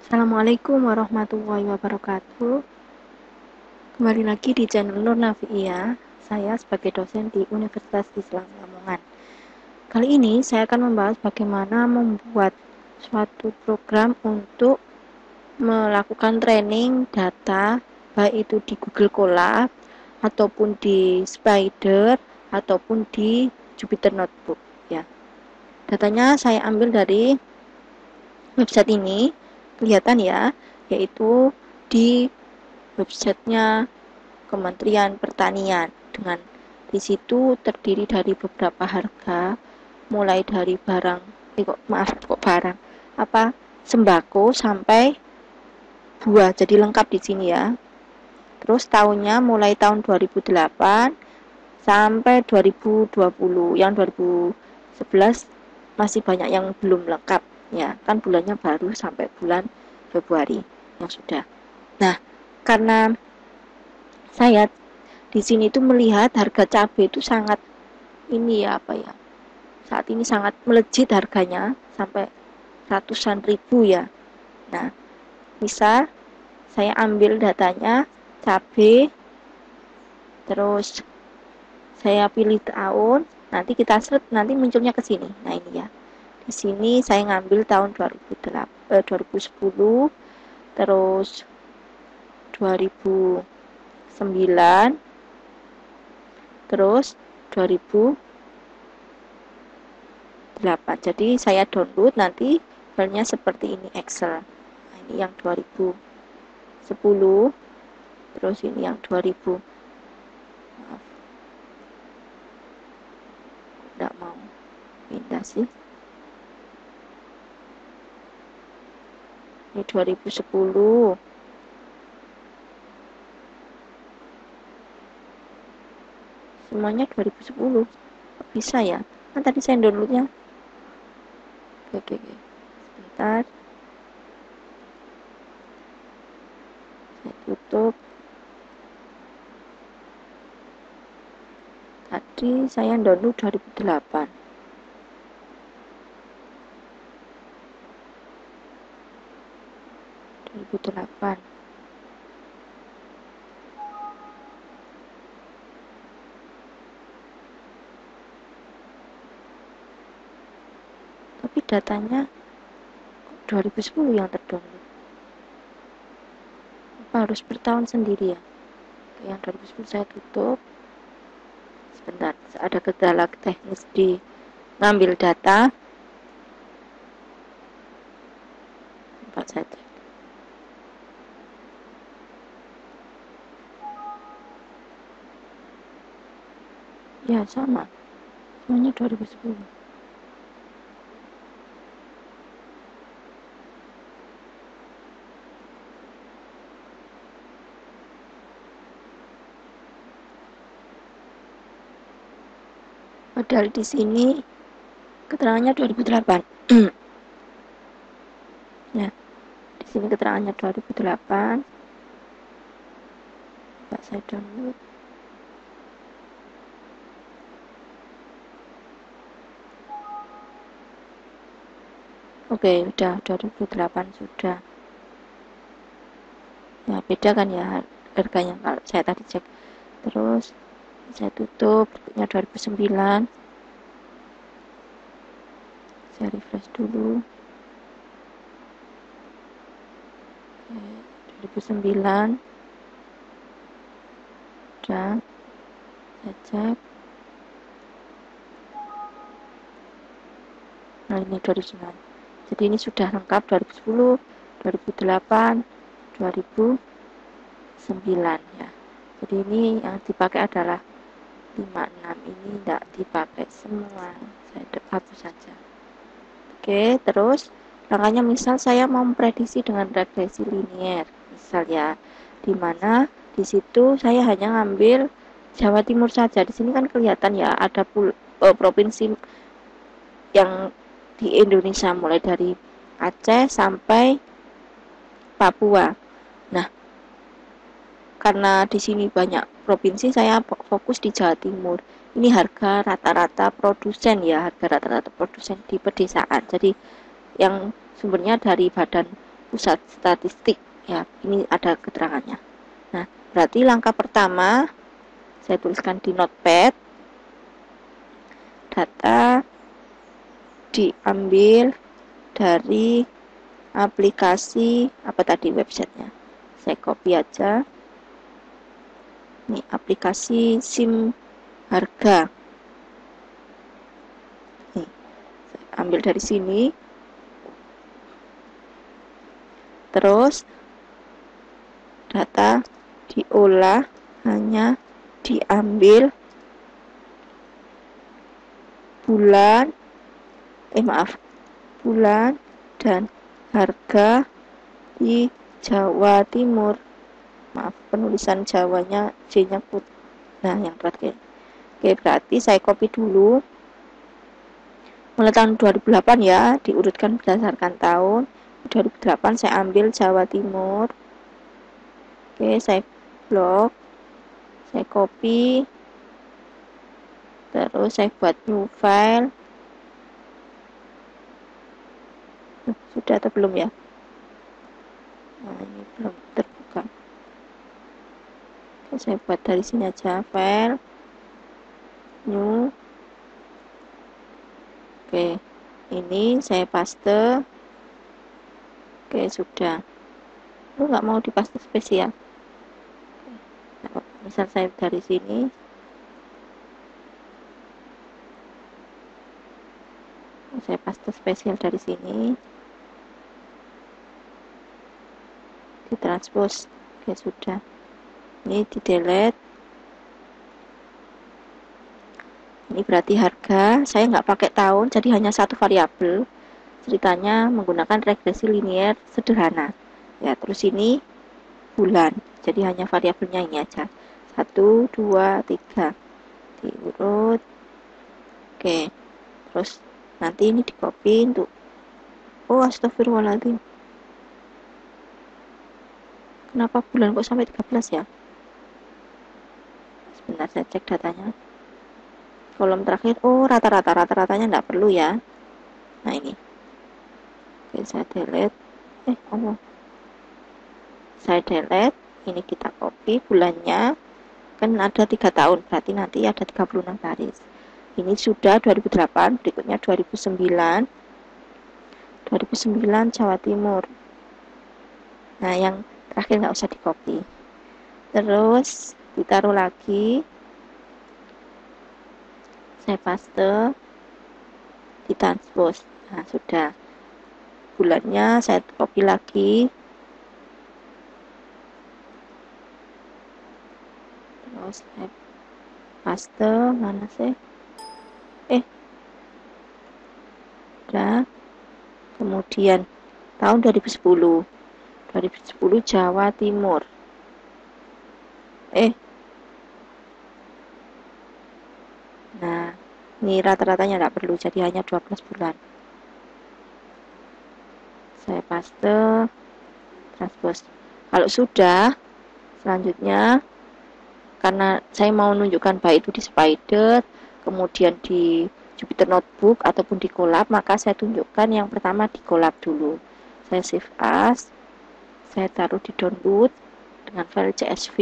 Assalamualaikum warahmatullahi wabarakatuh. Kembali lagi di channel Nur Nafiia. Saya sebagai dosen di Universitas Islam Lamongan. Kali ini saya akan membahas bagaimana membuat suatu program untuk melakukan training data, baik itu di Google Colab ataupun di Spider ataupun di Jupyter Notebook ya. Datanya saya ambil dari website ini, kelihatan ya, yaitu di websitenya Kementerian Pertanian. Dengan di situ terdiri dari beberapa harga, mulai dari barang, sembako sampai buah. Jadi lengkap di sini ya. Terus tahunnya mulai tahun 2008 sampai 2020. Yang 2011 masih banyak yang belum lengkap ya, kan bulannya baru sampai bulan Februari yang sudah. Nah, karena saya di sini tuh melihat harga cabai itu sangat saat ini sangat melejit harganya sampai ratusan ribu ya. Nah, misal saya ambil datanya cabai, terus saya pilih tahun, nanti kita search, nanti munculnya ke sini. Nah, ini ya. Di sini saya ngambil tahun 2010, terus 2009, terus 2008. Jadi saya download, nanti filenya seperti ini, Excel. Nah, ini yang 2010, terus ini yang 2000. Maaf, tidak mau pindah sih. Ini 2010. Semuanya 2010. Kok bisa ya? Kan tadi saya downloadnya. Oke. Sebentar. Saya tutup. Tadi saya download 2008. Tapi datanya 2010 yang terdownload. Apa harus per tahun sendiri ya? Oke, yang 2010 saya tutup. Sebentar, ada kendala teknis di ngambil data. Tempat saya cek. Ya, sama. Semuanya 2010. Padahal di sini keterangannya 2008. Ya, di sini keterangannya 2008. Coba saya download. Oke, udah 2008 sudah. Ya, beda kan ya harganya kalau saya tadi cek. Terus saya tutup, berikutnya 2009. Saya refresh dulu. Oke, 2009. Udah, saya cek. Nah, ini 2009. Jadi ini sudah lengkap 2010, 2008, 2009 ya. Jadi ini yang dipakai adalah 56, ini tidak dipakai semua, saya hapus saja. Oke, terus langkahnya misal saya mau memprediksi dengan regresi linier, misal ya, dimana di situ saya hanya ngambil Jawa Timur saja. Di sini kan kelihatan ya ada provinsi yang di Indonesia mulai dari Aceh sampai Papua. Nah, karena di sini banyak provinsi, saya fokus di Jawa Timur. Ini harga rata-rata produsen ya, harga rata-rata produsen di pedesaan. Jadi yang sumbernya dari Badan pusat statistik. Ya, ini ada keterangannya. Nah, berarti langkah pertama saya tuliskan di notepad, data diambil dari aplikasi apa tadi websitenya. Saya copy aja. Ini aplikasi SIM harga. Nih, saya ambil dari sini. Terus data diolah, hanya diambil bulan dan harga di Jawa Timur. Maaf, penulisan Jawanya J-nya put. Nah, yang terakhir. Oke, berarti saya copy dulu. Mulai tahun 2008 ya, diurutkan berdasarkan tahun. 2008 saya ambil Jawa Timur. Oke, saya blok. Saya copy. Terus saya buat new file. Sudah atau belum ya? Nah, ini belum terbuka. Oke, saya buat dari sini aja file new. Oke, ini saya paste. Oke, sudah. Lu nggak mau dipaste spesial. Misal saya dari sini, saya paste spesial dari sini, ditranspose. Oke, sudah. Ini di delete. Ini berarti harga. Saya nggak pakai tahun, jadi hanya satu variabel. Ceritanya menggunakan regresi linear sederhana. Ya, terus ini bulan. Jadi hanya variabelnya ini aja. 1, 2, 3. Diurut. Oke. Terus nanti ini di copy untuk astagfirullahaladzim. Kenapa bulan kok sampai 13 ya? Sebentar saya cek datanya. Kolom terakhir, rata-ratanya enggak perlu ya. Nah ini. Oke, saya delete. Saya delete. Ini kita copy bulannya. Kan ada 3 tahun, berarti nanti ada 36 baris. Ini sudah 2008, berikutnya 2009. 2009 Jawa Timur. Nah, yang terakhir nggak usah di copy. Terus ditaruh lagi. Saya paste, ditranspose. Nah, sudah. Bulannya saya copy lagi. Terus saya paste, mana sih? Udah. Kemudian tahun 2010. 2010 Jawa Timur. Nah, ini rata-ratanya tidak perlu, jadi hanya 12 bulan. Saya paste, transpose. Kalau sudah, selanjutnya, karena saya mau menunjukkan baik itu di Spider, kemudian di Jupyter Notebook, ataupun di Colab, maka saya tunjukkan yang pertama di Colab dulu. Saya save as, saya taruh di download dengan file CSV.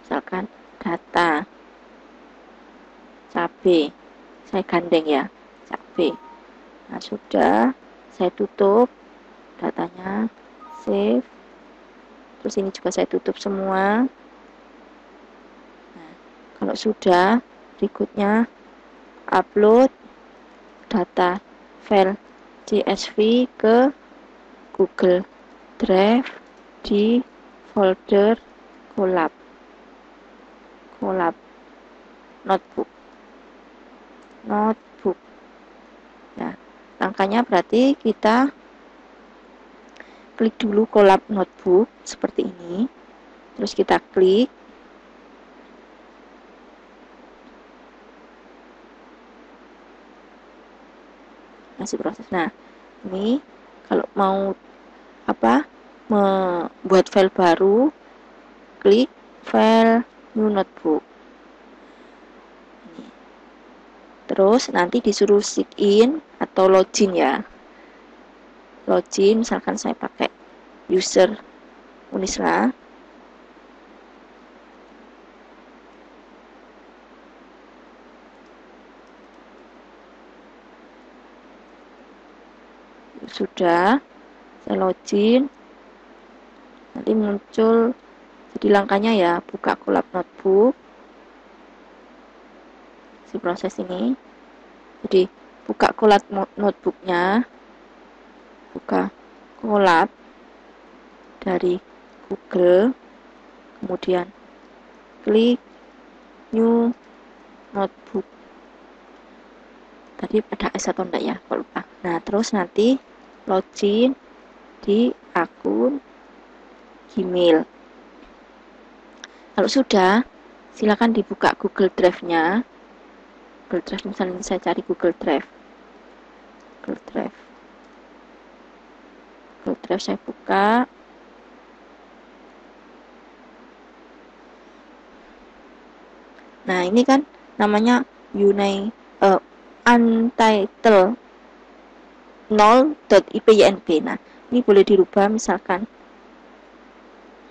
Misalkan data cabe, saya gandeng ya, cabe. Nah, sudah, saya tutup datanya, save. Terus ini juga saya tutup semua. Nah, kalau sudah, berikutnya upload data file CSV ke Google Drive di folder Colab notebook. Nah, langkahnya berarti kita klik dulu Colab notebook seperti ini. Terus kita klik. Masih proses. Nah, ini kalau mau membuat file baru, klik file new notebook. Terus nanti disuruh sign atau login ya. Login, misalkan saya pakai user Unisla. Sudah, saya login. Nanti muncul, jadi langkahnya ya, buka Colab Notebook. Si proses ini. Jadi, buka Colab Notebooknya. Buka Colab dari Google. Kemudian klik New Notebook. Tadi ada S atau enggak ya, kalau lupa. Nah, terus nanti login di akun Gmail. Kalau sudah, silakan dibuka Google Drive-nya. Google Drive, misalnya saya cari Google Drive. Google Drive. Google Drive saya buka. Nah, ini kan namanya untitled 0.ipynb. Nah, ini boleh dirubah, misalkan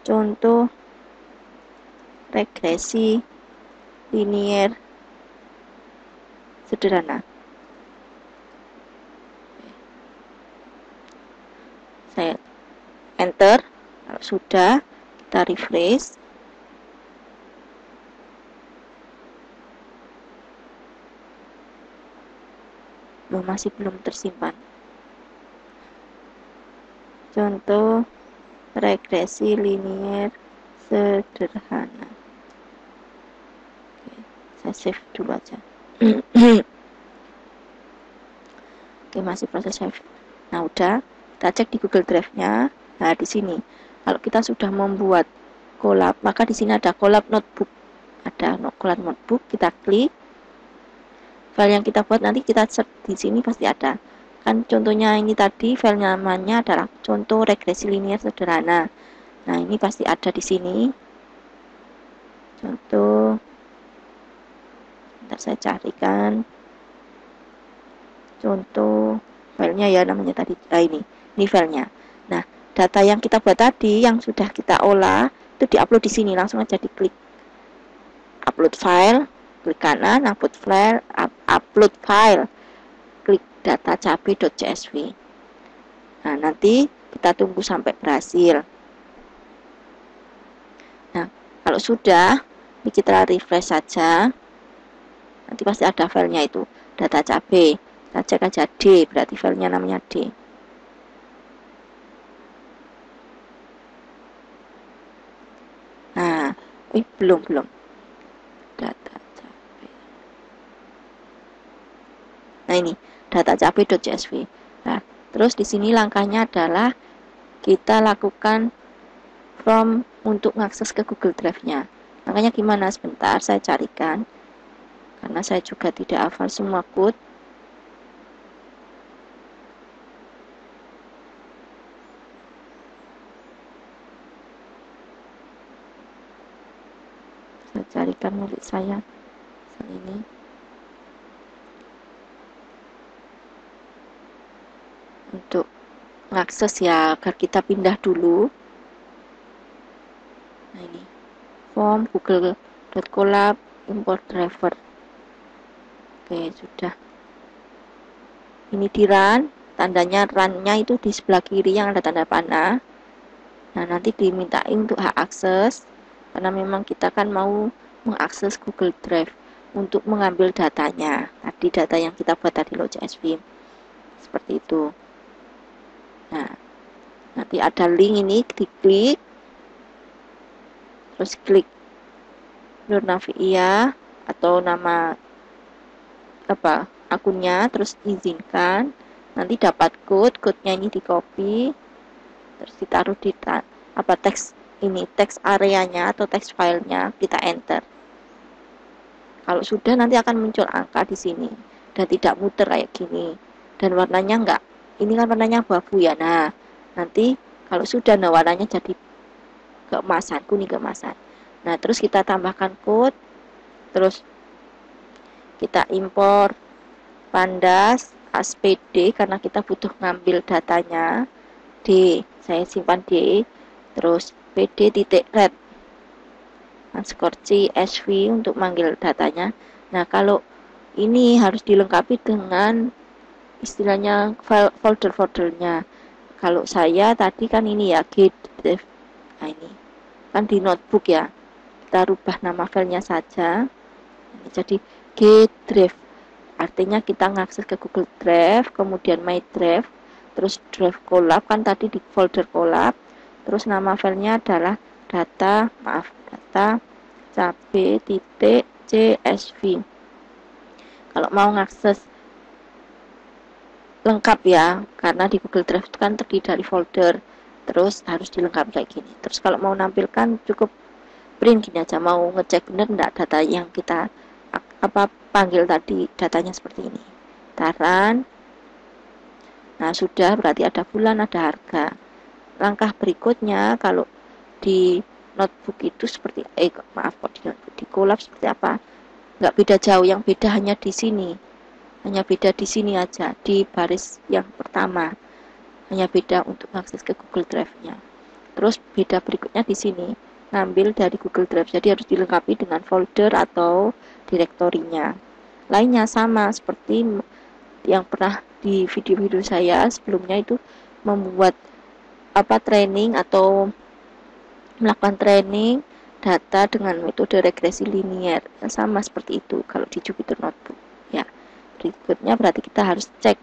contoh regresi linier sederhana. Saya enter. Kalau sudah, kita refresh. Masih belum tersimpan. Contoh regresi linier sederhana. Oke, saya save dulu aja. Oke, masih proses save. Nah, udah, kita cek di Google Drive-nya. Nah, di sini kalau kita sudah membuat Colab, maka di sini ada Colab Notebook. Ada Colab Notebook, kita klik. File yang kita buat nanti kita search di sini pasti ada. Kan contohnya ini tadi file namanya adalah contoh regresi linier sederhana. Nah, ini pasti ada di sini. Contoh, bentar saya carikan. Contoh filenya ya, namanya tadi. Nah, ini filenya. Nah, data yang kita buat tadi yang sudah kita olah itu diupload di sini. Langsung aja diklik upload file, klik kanan, upload file, klik data.cabe.csv. Nah, nanti kita tunggu sampai berhasil. Nah, kalau sudah, ini kita refresh saja. Nanti pasti ada filenya itu, data cabe. Kita cek aja D, berarti filenya namanya D. Nah, belum. Data cabe. Nah, ini data cabe.csv. Nah, terus di sini langkahnya adalah kita lakukan form untuk mengakses ke Google Drive-nya. Makanya gimana? Sebentar saya carikan. Karena saya juga tidak hafal semua code. Saya carikan milik saya. Ini. Untuk mengakses ya, agar kita pindah dulu. Nah, ini form google.colab import driver. Oke, sudah. Ini di run, tandanya run-nya itu di sebelah kiri yang ada tanda panah. Nah, nanti dimintai untuk hak akses, karena memang kita kan mau mengakses Google Drive untuk mengambil datanya. Tadi data yang kita buat tadi loh, CSV. Seperti itu. Nah, nanti ada link ini, diklik, terus klik Nurnavia atau nama akunnya, terus izinkan. Nanti dapat code-nya ini di copy, terus ditaruh di teks areanya atau teks filenya, kita enter. Kalau sudah, nanti akan muncul angka di sini dan tidak muter kayak gini. Dan warnanya enggak, ini kan warnanya abu-abu ya. Nah, nanti kalau sudah, nah warnanya jadi keemasan, kuning keemasan. Nah, terus kita tambahkan code, terus kita import Pandas, SPD karena kita butuh ngambil datanya, D, saya simpan D, terus PD titik red, underscore CSV untuk manggil datanya. Nah, kalau ini harus dilengkapi dengan istilahnya folder-foldernya. Kalau saya tadi kan ini ya Gdrive. Nah, ini kan di notebook ya. Kita rubah nama filenya saja. Ini jadi Gdrive. Artinya kita ngakses ke Google Drive, kemudian My Drive, terus Drive Collab kan tadi di folder Collab. Terus nama filenya adalah data CAB.CSV. Kalau mau ngakses lengkap ya, karena di Google Drive itu kan terdiri dari folder, terus harus dilengkapi kayak gini. Terus kalau mau nampilkan cukup print gini aja, mau ngecek bener enggak data yang kita panggil tadi datanya seperti ini. Taran. Nah, sudah berarti ada bulan, ada harga. Langkah berikutnya kalau di notebook itu seperti di Collab seperti apa? Enggak beda jauh, yang beda hanya di sini. Hanya beda di sini aja, di baris yang pertama. Hanya beda untuk akses ke Google Drive-nya. Terus beda berikutnya di sini, ngambil dari Google Drive. Jadi harus dilengkapi dengan folder atau direktorinya. Lainnya sama seperti yang pernah di video-video saya sebelumnya itu membuat training atau melakukan training data dengan metode regresi linier. Sama seperti itu kalau di Jupyter Notebook. Ya. Berikutnya berarti kita harus cek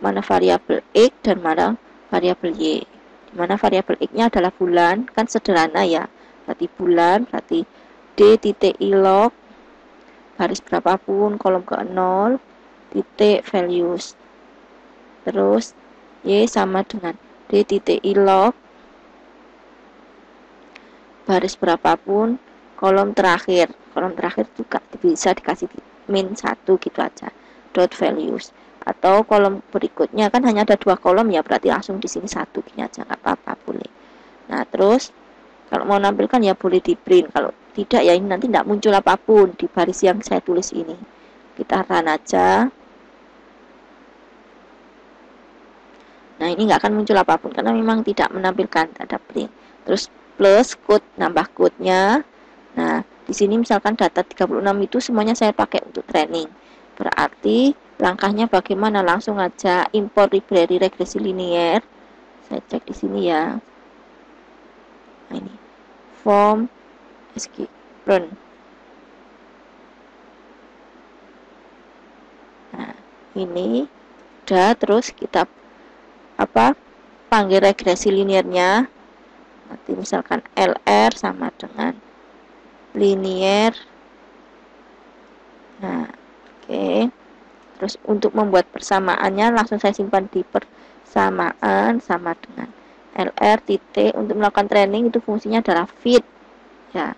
mana variabel X dan mana variabel Y. Di mana variabel X-nya adalah bulan, kan sederhana ya. Berarti bulan, berarti D.ilog baris berapapun, kolom ke 0, titik values. Terus Y sama dengan D.ilog baris berapapun, kolom terakhir. Kolom terakhir juga bisa dikasih min 1 gitu aja. Dot values. Atau kolom berikutnya kan hanya ada 2 kolom ya, berarti langsung di sini 1 gini aja, nggak apa-apa, boleh. Nah, terus kalau mau nampilkan ya boleh di print, kalau tidak ya ini nanti tidak muncul apapun di baris yang saya tulis ini. Kita run aja. Nah, ini nggak akan muncul apapun karena memang tidak menampilkan ada print. Terus plus code, nambah code-nya. Nah, di sini misalkan data 36 itu semuanya saya pakai untuk training. Berarti langkahnya bagaimana? Langsung aja import library regresi linier. Saya cek di sini ya. Nah, ini form sg run. Nah, ini udah, terus kita panggil regresi liniernya. Nanti misalkan LR sama dengan linier. Nah, oke. Terus untuk membuat persamaannya langsung saya simpan di persamaan sama dengan LR titik. Untuk melakukan training itu fungsinya adalah fit ya.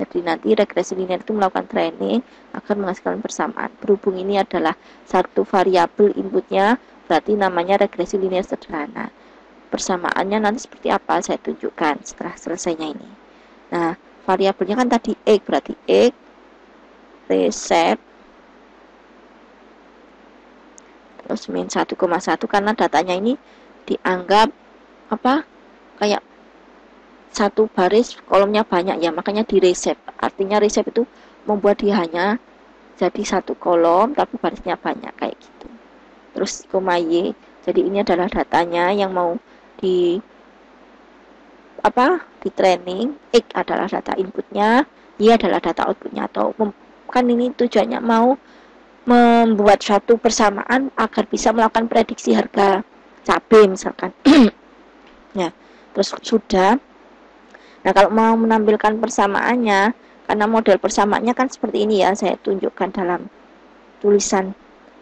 Jadi nanti regresi linear itu melakukan training akan menghasilkan persamaan. Berhubung ini adalah satu variabel inputnya, berarti namanya regresi linear sederhana. Persamaannya nanti seperti apa saya tunjukkan setelah selesainya ini. Nah, variabelnya kan tadi X, berarti X reset terus min 1,1 karena datanya ini dianggap kayak satu baris kolomnya banyak ya, makanya di reset. Artinya reset itu membuat dia hanya jadi satu kolom tapi barisnya banyak kayak gitu. Terus koma Y, jadi ini adalah datanya yang mau di training. X adalah data inputnya, Y adalah data outputnya. Atau kan ini tujuannya mau membuat suatu persamaan agar bisa melakukan prediksi harga cabai misalkan. Ya, terus sudah. Nah, kalau mau menampilkan persamaannya, karena model persamaannya kan seperti ini ya, saya tunjukkan dalam tulisan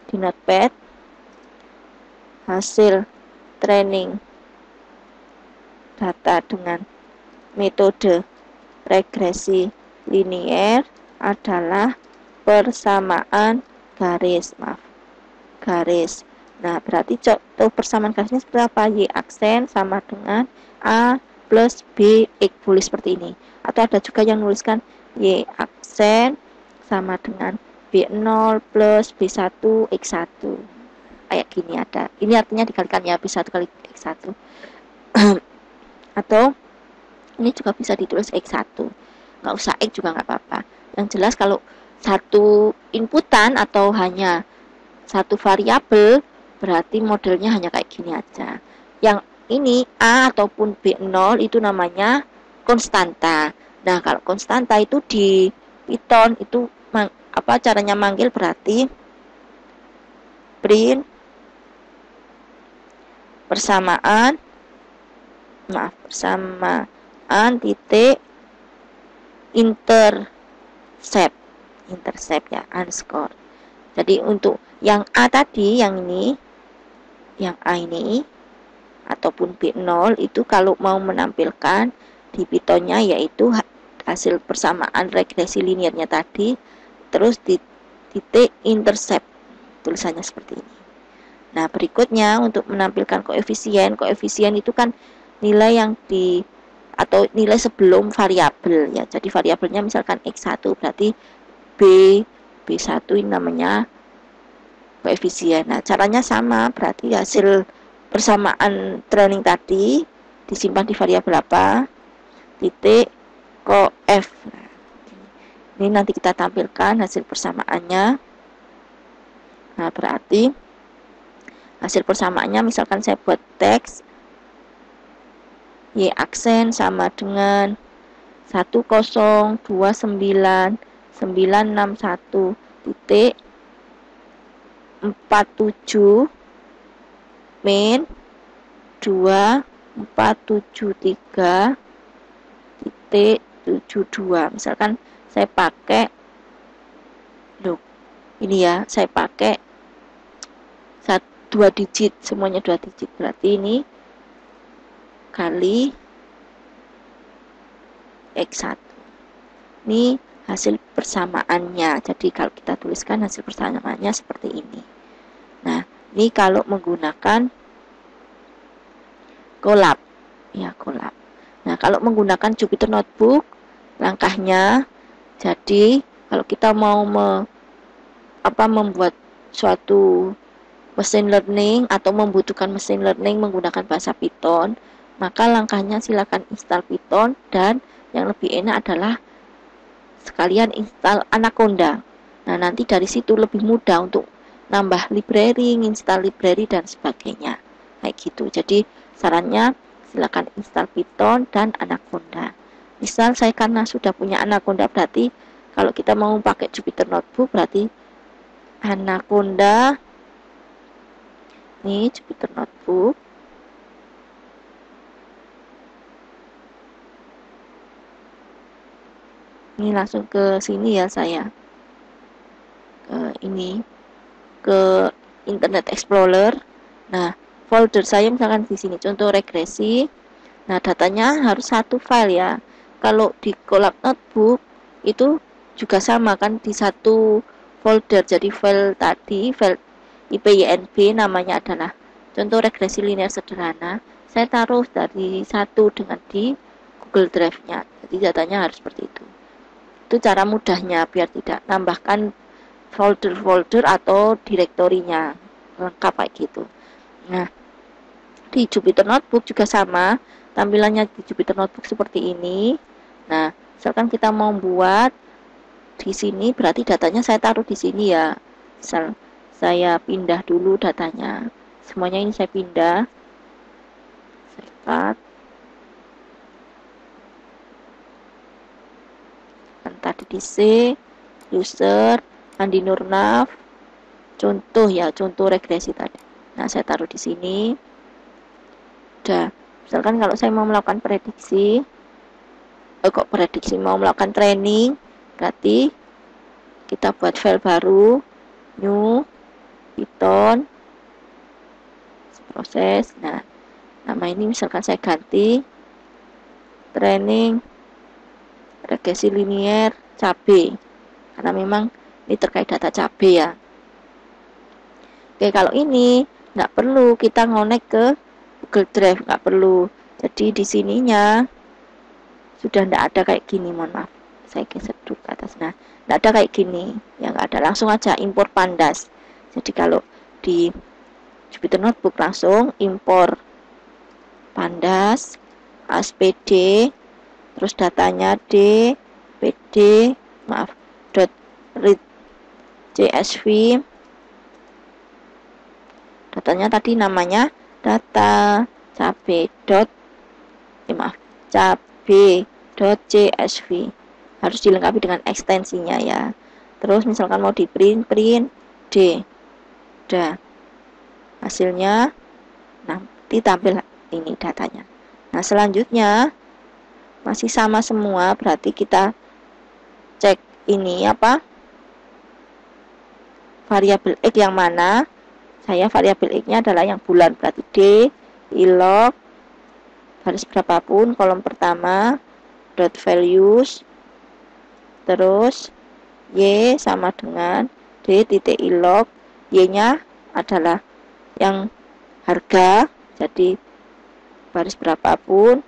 di notepad. Hasil training data dengan metode regresi linier adalah persamaan garis. Nah, berarti contoh persamaan garisnya seperti apa? Y aksen sama dengan A plus B X, boleh seperti ini. Atau ada juga yang menuliskan Y aksen sama dengan B0 plus B1 X1 kayak gini ada. Ini artinya dikalikan ya, B1 kali X1. Atau ini juga bisa ditulis X1, nggak usah X juga nggak apa-apa. Yang jelas kalau satu inputan atau hanya satu variabel berarti modelnya hanya kayak gini aja. Yang ini A ataupun B0 itu namanya konstanta. Nah, kalau konstanta itu di Python itu apa caranya manggil berarti print persamaan titik intercept ya, underscore. Jadi untuk yang A tadi, yang ini, yang A ini ataupun B0 itu kalau mau menampilkan di Pythonnya yaitu hasil persamaan regresi linearnya tadi terus di titik intercept, tulisannya seperti ini. Nah, berikutnya untuk menampilkan koefisien itu kan nilai yang atau nilai sebelum variabel ya. Jadi variabelnya misalkan X1 berarti B1 ini namanya koefisien. Nah, caranya sama, berarti hasil persamaan training tadi disimpan di variabel apa? Titik koef. Nah, ini nanti kita tampilkan hasil persamaannya. Nah, berarti hasil persamaannya misalkan saya buat teks Y aksen sama dengan 1029961 titik 47 min 2473 titik 72. Misalkan saya pakai ini ya, saya pakai 2 digit, semuanya 2 digit, berarti ini kali X1. Ini hasil persamaannya. Jadi kalau kita tuliskan hasil persamaannya seperti ini. Nah, ini kalau menggunakan Colab ya, Colab. Nah, kalau menggunakan Jupyter Notebook langkahnya, jadi kalau kita mau membuat suatu machine learning atau membutuhkan machine learning menggunakan bahasa Python, maka langkahnya silakan install Python, dan yang lebih enak adalah sekalian install Anaconda. Nah, nanti dari situ lebih mudah untuk nambah library, install library dan sebagainya. Kayak gitu. Jadi sarannya silakan install Python dan Anaconda. Misal saya karena sudah punya Anaconda, berarti kalau kita mau pakai Jupyter Notebook berarti Anaconda. Ini Jupyter Notebook. Ini langsung ke sini ya, saya ke Internet Explorer. Nah, folder saya misalkan di sini contoh regresi. Nah, datanya harus satu file ya. Kalau di Colab Notebook itu juga sama kan, di satu folder. Jadi file tadi, file IPYNB namanya adalah contoh regresi linear sederhana. Saya taruh dari satu dengan di Google Drive-nya. Jadi datanya harus seperti itu. Itu cara mudahnya biar tidak nambahkan folder-folder atau direktorinya, lengkap kayak gitu. Nah, di Jupyter Notebook juga sama, tampilannya di Jupyter Notebook seperti ini. Nah, misalkan kita mau buat di sini, berarti datanya saya taruh di sini ya. Misal saya pindah dulu datanya, semuanya ini saya pindah, saya tadi di C, user, Andi Nurnav, contoh ya, contoh regresi tadi. Nah, saya taruh di sini. Udah. Misalkan kalau saya mau melakukan prediksi, mau melakukan training, berarti kita buat file baru, new, Python, proses. Nah, nama ini misalkan saya ganti training regresi linear cabai, karena memang ini terkait data cabai ya. Oke, kalau ini nggak perlu kita ngonek ke Google Drive, nggak perlu. Jadi di sininya sudah nggak ada kayak gini, mohon maaf. saya geser dulu ke atas. Nah, nggak ada kayak gini, ya nggak ada, langsung aja impor Pandas. Jadi kalau di Jupyter Notebook langsung impor Pandas, ASPD, terus datanya .read CSV, datanya tadi namanya data cabe.csv, harus dilengkapi dengan ekstensinya ya. Terus misalkan mau di print D, udah hasilnya nanti tampil ini datanya. Nah, selanjutnya masih sama semua, berarti kita cek ini apa, variabel X yang mana. Saya variabel X nya adalah yang bulan, berarti D ilog baris berapapun, kolom pertama dot values, terus Y sama dengan D titik ilog, Y nya adalah yang harga, jadi baris berapapun,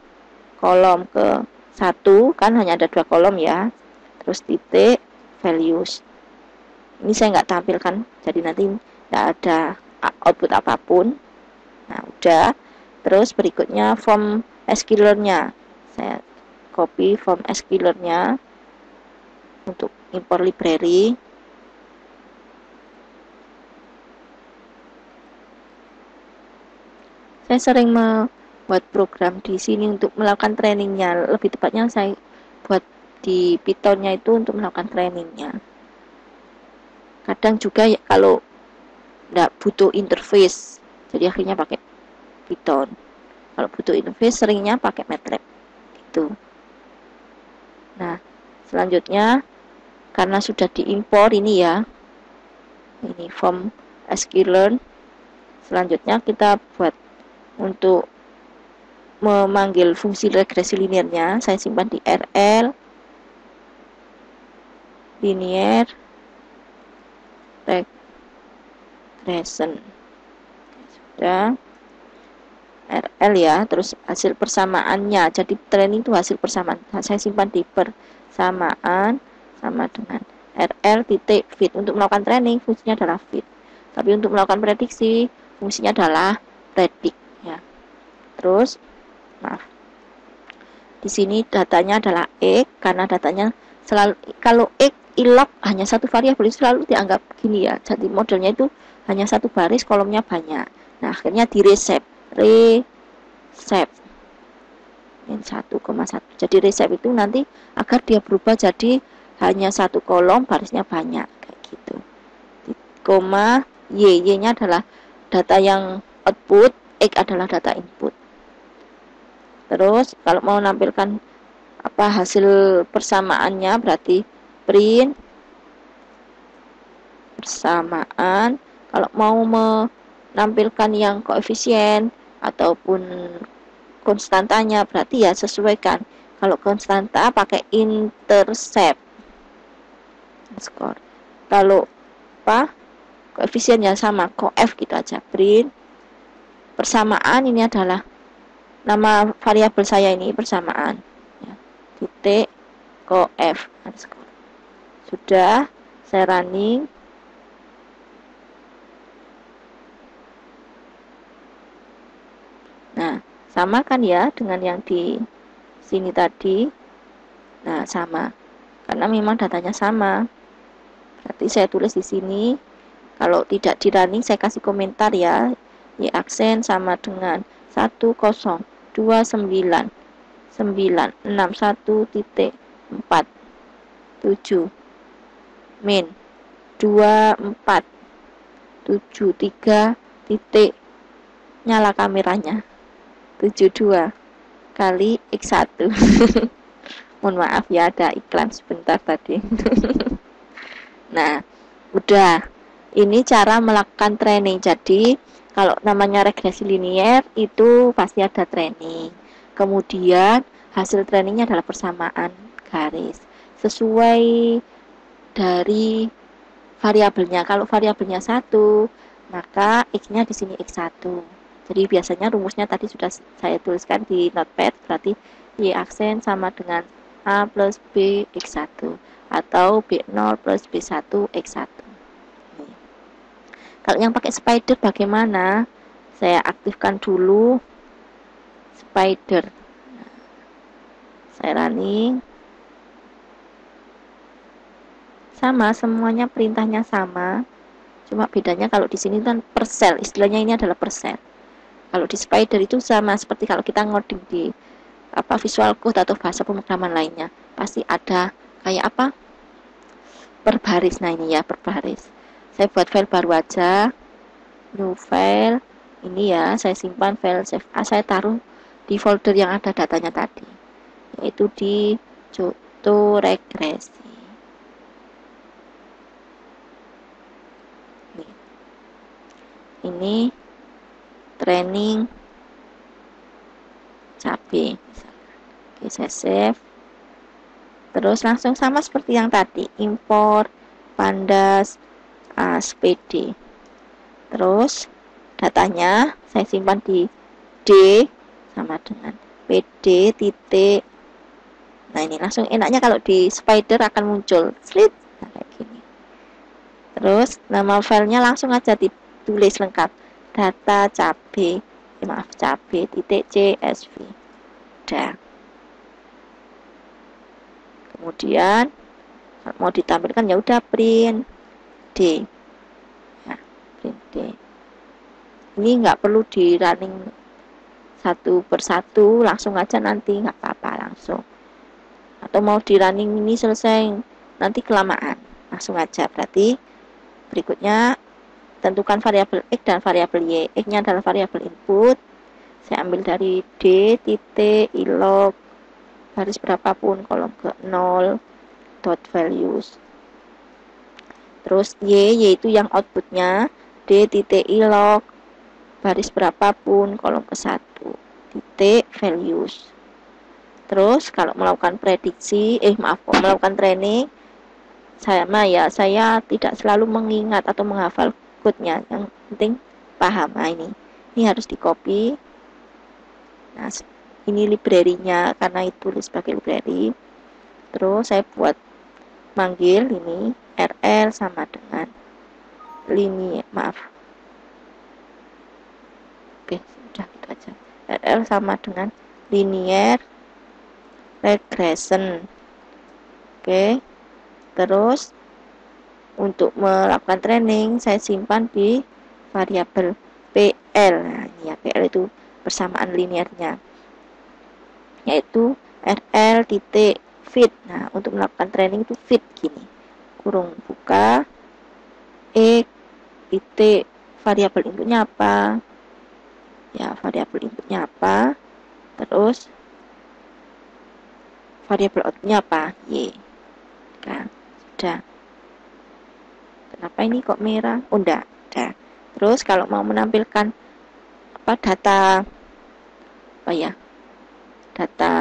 kolom ke 1, kan hanya ada 2 kolom ya, terus titik values. Ini saya nggak tampilkan, jadi nanti nggak ada output apapun. Nah, udah. Terus berikutnya form SQL-nya, saya copy form SQL-nya untuk import library. Saya sering membuat program di sini untuk melakukan trainingnya, lebih tepatnya saya buat di Python-nya itu untuk melakukan trainingnya. Kadang juga ya, kalau nggak butuh interface, jadi akhirnya pakai Python. Kalau butuh interface seringnya pakai MATLAB gitu. Nah, selanjutnya karena sudah diimpor ini ya, ini form sklearn, selanjutnya kita buat untuk memanggil fungsi regresi linearnya, saya simpan di RL linear regression. Sudah RL ya, terus hasil persamaannya, jadi training itu hasil persamaan, saya simpan di persamaan sama dengan RL titik fit. Untuk melakukan training fungsinya adalah fit, tapi untuk melakukan prediksi fungsinya adalah predict ya. Terus maaf, di sini datanya adalah X, karena datanya selalu, kalau X ilog hanya satu variabel selalu dianggap gini ya, jadi modelnya itu hanya satu baris, kolomnya banyak. Nah, akhirnya di reset yang 1,1. Jadi reset itu nanti agar dia berubah jadi hanya satu kolom, barisnya banyak kayak gitu. Koma Y nya adalah data yang output, X adalah data input. Terus kalau mau menampilkan apa hasil persamaannya, berarti print persamaan. Kalau mau menampilkan yang koefisien ataupun konstantanya, berarti ya sesuaikan. Kalau konstanta pakai intercept skor. Kalau apa, koefisiennya sama, coef gitu aja. Print persamaan, ini adalah nama variabel saya ini persamaan ya, titik coef skor. Sudah, saya running. Nah, sama kan ya dengan yang di sini tadi. Nah, sama, karena memang datanya sama. Berarti saya tulis di sini. Kalau tidak di running saya kasih komentar ya. Y aksen sama dengan 102961.47 min 2473 titik, nyala kameranya 72 kali X1. Mohon maaf ya, ada iklan sebentar tadi. Nah, udah. Ini cara melakukan training. Jadi, kalau namanya regresi linear itu pasti ada training. Kemudian, hasil trainingnya adalah persamaan garis. Sesuai dari variabelnya. Kalau variabelnya 1, maka X-nya di sini X1. Jadi biasanya rumusnya tadi sudah saya tuliskan di notepad, berarti Y aksen sama dengan A plus B X1 atau B0 plus B1 X1. Kalau yang pakai spider bagaimana? Saya aktifkan dulu spider. Saya running. Sama, semuanya perintahnya sama. Cuma bedanya kalau di sini kan per sel, istilahnya ini adalah per sel. Kalau di spider itu sama seperti kalau kita ngoding di Visual Code atau bahasa pemrograman lainnya. Pasti ada kayak per baris. Nah ini ya per baris. Saya buat file baru aja. New file. Ini ya, saya simpan file save as, saya taruh di folder yang ada datanya tadi, yaitu di contoh regresi. Ini training cabe. Oke, saya save. Terus langsung sama seperti yang tadi, import pandas SPD. Terus datanya saya simpan di D sama dengan PD titik. Nah ini langsung enaknya kalau di spider akan muncul slit, nah, kayak gini. Terus nama filenya langsung aja ditulis lengkap, data cabe, cabe titik CSV. Udah. Kemudian mau ditampilkan ya udah print D. Nah, print D. Ini nggak perlu di running satu persatu, langsung aja nanti nggak apa-apa langsung. Atau mau di running ini selesai nanti kelamaan, langsung aja. Berarti berikutnya tentukan variabel X dan variabel Y. X-nya adalah variabel input. Saya ambil dari D titik ilog baris berapapun kolom ke 0 dot values. Terus Y yaitu yang outputnya D titik ilog baris berapapun kolom ke 1 titik values. Terus kalau melakukan prediksi melakukan training, saya tidak selalu mengingat atau menghafal code-nya, yang penting paham. Nah ini harus di copy. Nah ini library-nya karena itu sebagai library. Terus saya buat manggil ini RL sama dengan oke, sudah gitu aja. RL sama dengan linear regression. Oke. Terus untuk melakukan training saya simpan di variabel PL. Nah, ini ya PL itu persamaan linearnya, yaitu RL titik fit. Nah, untuk melakukan training itu fit gini. Kurung buka titik variabel inputnya apa? Ya, variabel inputnya apa? Terus variabel outputnya apa? Y. Kan, sudah. Kenapa ini kok merah? Oh, enggak. Udah. Terus kalau mau menampilkan data data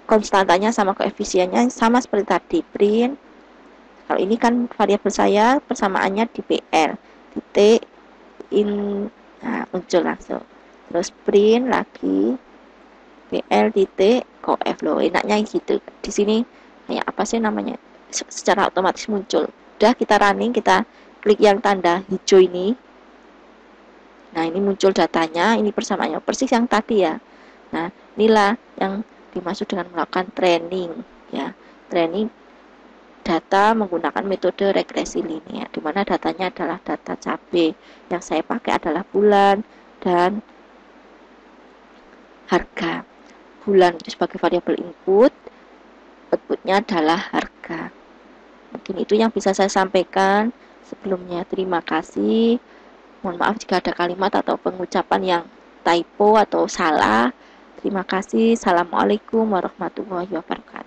konstantanya sama koefisiennya sama seperti tadi, print. Kalau ini kan variabel saya persamaannya di PL titik in, nah muncul langsung. Terus print lagi PL titik coef. Loh enaknya gitu. Di sini kayak apa sih namanya, secara otomatis muncul. Udah, kita running, kita klik yang tanda hijau ini. Nah ini muncul datanya, ini persamaannya persis yang tadi ya. Nah inilah yang dimaksud dengan melakukan training ya. Training data menggunakan metode regresi linear, di mana datanya adalah data cabai. Yang saya pakai adalah bulan dan harga. Bulan itu sebagai variabel input, outputnya adalah harga. Mungkin itu yang bisa saya sampaikan. Sebelumnya terima kasih. Mohon maaf jika ada kalimat atau pengucapan yang typo atau salah. Terima kasih. Assalamualaikum warahmatullahi wabarakatuh.